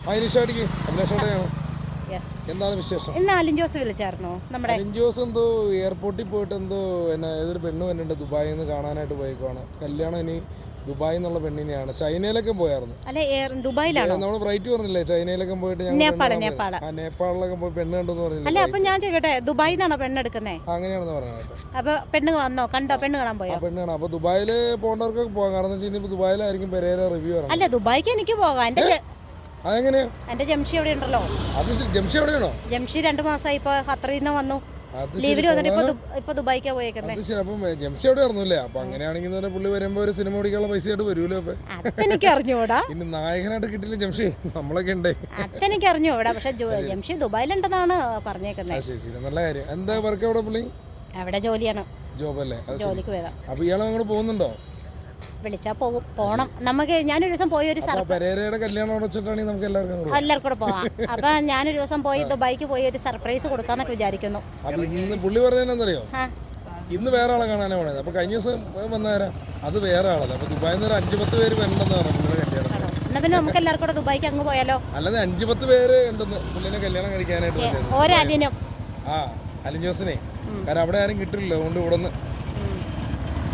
അഭിലാഷേട്ടയ്ക്ക് എന്താണ് വിശേഷം? ഇന്ന് അലിൻ ജോസ് വിളിച്ചായിരുന്നോ? അലിൻ ജോസ് എന്തോ എയർപോർട്ടിൽ പോയിട്ട് എന്തോ ഏതൊരു പെണ്ണ് വന്നിട്ടുണ്ട് ദുബായിൽ നിന്ന് കാണാനായിട്ട് പോയേക്കുവാണ്. കല്യാണം ഇനി ദുബായിൽ നിന്നുള്ള പെണ്ണിനെയാണ്. ചൈനയിലൊക്കെ പോയായിരുന്നു. ദുബായിലാണോ? നമ്മൾ ബ്രൈറ്റ് പറഞ്ഞില്ലേ, ചൈനയിലൊക്കെ പോയിട്ട് നേപ്പാളിലൊക്കെ പോയി പെണ്ണ് കണ്ടെന്ന് പറഞ്ഞില്ല. അല്ല, അപ്പൊ ഞാൻ ചോദിക്കട്ടെ, ദുബായിൽ നിന്നാണോ പെണ്ണെടുക്കുന്നത്? അങ്ങനെയാണെന്ന് പറഞ്ഞത്. അപ്പൊ പെണ്ണ് വന്നോ? കണ്ടോ? പെണ്ണ് കാണാൻ പോയോ? പെണ്ണ് കാണാം. അപ്പൊ ദുബായിൽ പോകേണ്ടവർക്കൊക്കെ പോകാം. കാരണം വെച്ചാൽ ദുബായിലായിരിക്കും പെരേര റിവ്യൂ. അല്ല, ദുബായിക്ക് എനിക്ക് പോകാം. അതെങ്ങനെയാ? എന്റെ ജംഷി എവിടെ ഉണ്ടല്ലോ. ജംഷി എവിടെയാണോ? ജംഷി 2 മാസമായി ഇപ്പൊ ഖത്തറിൽ നിന്ന് വന്നു. ലീവില് വന്നിട്ട് ഇപ്പൊ ദുബായിക്കാ പോയേക്കുന്നത്. അപ്പം ജംഷി എവിടെ അറിഞ്ഞില്ലേ? അപ്പൊ അങ്ങനെയാണെങ്കിൽ പുള്ളി വരുമ്പോ ഒരു സിനിമ ഓടിക്കാനുള്ള പൈസ ആയിട്ട് വരുമല്ലോ. അതെനിക്ക് അറിഞ്ഞൂടാ. ഇനി നായകനായിട്ട് കിട്ടില്ല ജംഷി, നമ്മളൊക്കെ ഉണ്ട്. അതെനിക്ക് അറിഞ്ഞൂടാ. പക്ഷെ ജംഷി ദുബായിലുണ്ടെന്നാണ് പറഞ്ഞേക്കുന്നത്. ശരി, നല്ല കാര്യം. എന്താ വർക്ക് അവിടെ പുള്ളി? അവിടെ ജോലിയാണ്. ജോബല്ലേ? ജോലിക്ക് പോയതാ. അപ്പൊ ഇയാളെ അങ്ങോട്ട് പോകുന്നുണ്ടോ? വിളിച്ചാ പോണം. നമുക്ക് ഞാനൊരു ദിവസം പോയി എല്ലാവർക്കും കൂടെ പോവാം. അപ്പൊ ഞാനൊരു ദിവസം പോയി ദുബായിക്ക് പോയി ഒരു സർപ്രൈസ് കൊടുക്കാന്നൊക്കെ വിചാരിക്കുന്നു. പുള്ളി പറഞ്ഞറിയോ, ഇന്ന് വേറെ ആളെ കാണാനാണ് പോണത്. അപ്പൊ കഴിഞ്ഞ ദിവസം വന്നേരാ അത് വേറെ ആളല്ല. അപ്പൊ ദുബായിൽ നിന്ന് 5-10 പേര് വേണ്ടെന്ന് പറഞ്ഞു കല്യാണം. എന്നാ പിന്നെ നമുക്ക് എല്ലാവർക്കും കൂടെ ദുബായിക്ക് അങ്ങ് പോയാലോ? അല്ലാതെ 5-10 പേര് ഉണ്ടെന്ന് പുള്ളിനെ കല്യാണം കഴിക്കാനായിട്ട്. ഒരലിനും അലിൻ ജോസിനെ. കാരണം അവിടെ ആരും കിട്ടില്ലല്ലോ. അതുകൊണ്ട് ഇവിടുന്ന്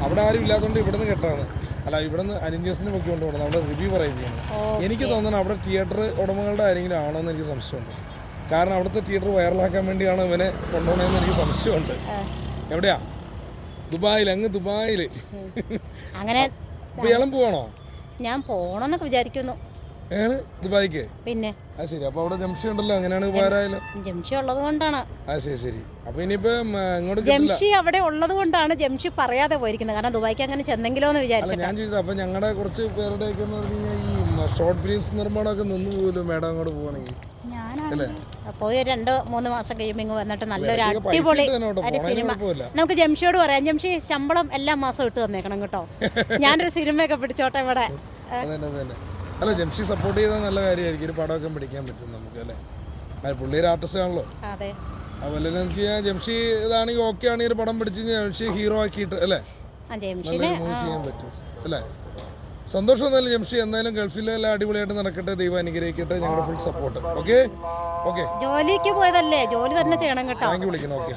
അവിടെ ആരും ഇല്ലാത്തതുകൊണ്ട് ഇവിടുന്ന് കെട്ടാണ്. അല്ല, ഇവിടുന്ന് അലിൻ ജോസിനെ പൊക്കി കൊണ്ടുപോകണം. അവിടെ റിവ്യൂ പറയുകയാണ്. എനിക്ക് തോന്നുന്നു അവിടെ തിയേറ്റർ ഉടമകളുടെ ആരെങ്കിലും ആണോ എന്ന് എനിക്ക് സംശയമുണ്ട്. കാരണം അവിടുത്തെ തിയേറ്റർ വൈറലാക്കാൻ വേണ്ടിയാണ് ഇവനെ കൊണ്ടുപോകണമെന്ന് എനിക്ക് സംശയമുണ്ട്. എവിടെയാ? ദുബായിൽ. അങ്ങ് ദുബായിൽ. അങ്ങനെ ഇയാളും പോവാണോ? ഞാൻ പോണെന്നൊക്കെ വിചാരിക്കുന്നു. ദുബായിക്ക്. പിന്നെ ശരി. അപ്പൊ അവിടെ ജംഷി ഉണ്ടല്ലോ, അങ്ങനെയാണ് ഉപകാരമായാലും. ജംഷി ഉള്ളത് കൊണ്ടാണ്. ശരി. അപ്പൊ ഇനിയിപ്പോ ഇങ്ങോട്ട് ജംഷി അവിടെ ഉള്ളത് കൊണ്ടാണ് ജംഷി പറയാതെ പോയിരിക്കുന്നത്. കാരണം ദുബായിക്ക് അങ്ങനെ ചെന്നെങ്കിലോ എന്ന് വിചാരിച്ചു. ഞാൻ ചോദിച്ചത്, അപ്പൊ ഞങ്ങളുടെ കുറച്ച് പേരുടെ ഒക്കെ ഈ ഷോർട്ട് ഫിലിംസ് നിർമ്മാണമൊക്കെ നിന്ന് പോലും മേഡം അങ്ങോട്ട് പോവാണെങ്കിൽ പോയി 2-3 മാസം കഴിയുമ്പോൾ വന്നിട്ട് നല്ലൊരു അടിപൊളി ഒരു സിനിമ. നമുക്ക് ജംഷിയോട് പറയാം, ജംഷി ശമ്പളം എല്ലാ മാസവും ഇട്ട് തന്നേക്കണം കേട്ടോ. ഞാനൊരു സിനിമയൊക്കെ പിടിച്ചോട്ടെ ഇവിടെ. അല്ല, ജംഷി സപ്പോർട്ട് ചെയ്താൽ നല്ല കാര്യമായിരിക്കും. ഒരു പടമൊക്കെ പിടിക്കാൻ പറ്റും നമുക്ക് അല്ലേ. പുള്ളി ഒരു ആർട്ടിസ്റ്റ് ആണല്ലോ. അതുപോലെ ജംഷി ഇതാണെങ്കിൽ ഓക്കെ ആണെങ്കിൽ ഒരു പടം പിടിച്ച് ജംഷി ഹീറോ ആക്കിയിട്ട് അല്ലേ മൂവി ചെയ്യാൻ പറ്റും അല്ലേ. സന്തോഷം എന്നല്ല ജംഷി. എന്തായാലും ഗൾഫിലെല്ലാം അടിപൊളിയായിട്ട് നടക്കട്ടെ. ദൈവം അനുഗ്രഹിക്കട്ടെ. ഞങ്ങളുടെ ഫുൾ സപ്പോർട്ട്. ഓക്കെ. ജോലിക്ക് പോയതല്ലേ, ജോലി തന്നെ ചെയ്യണം കേട്ടോ. Thank you. വിളിക്കണം. ഓക്കെ.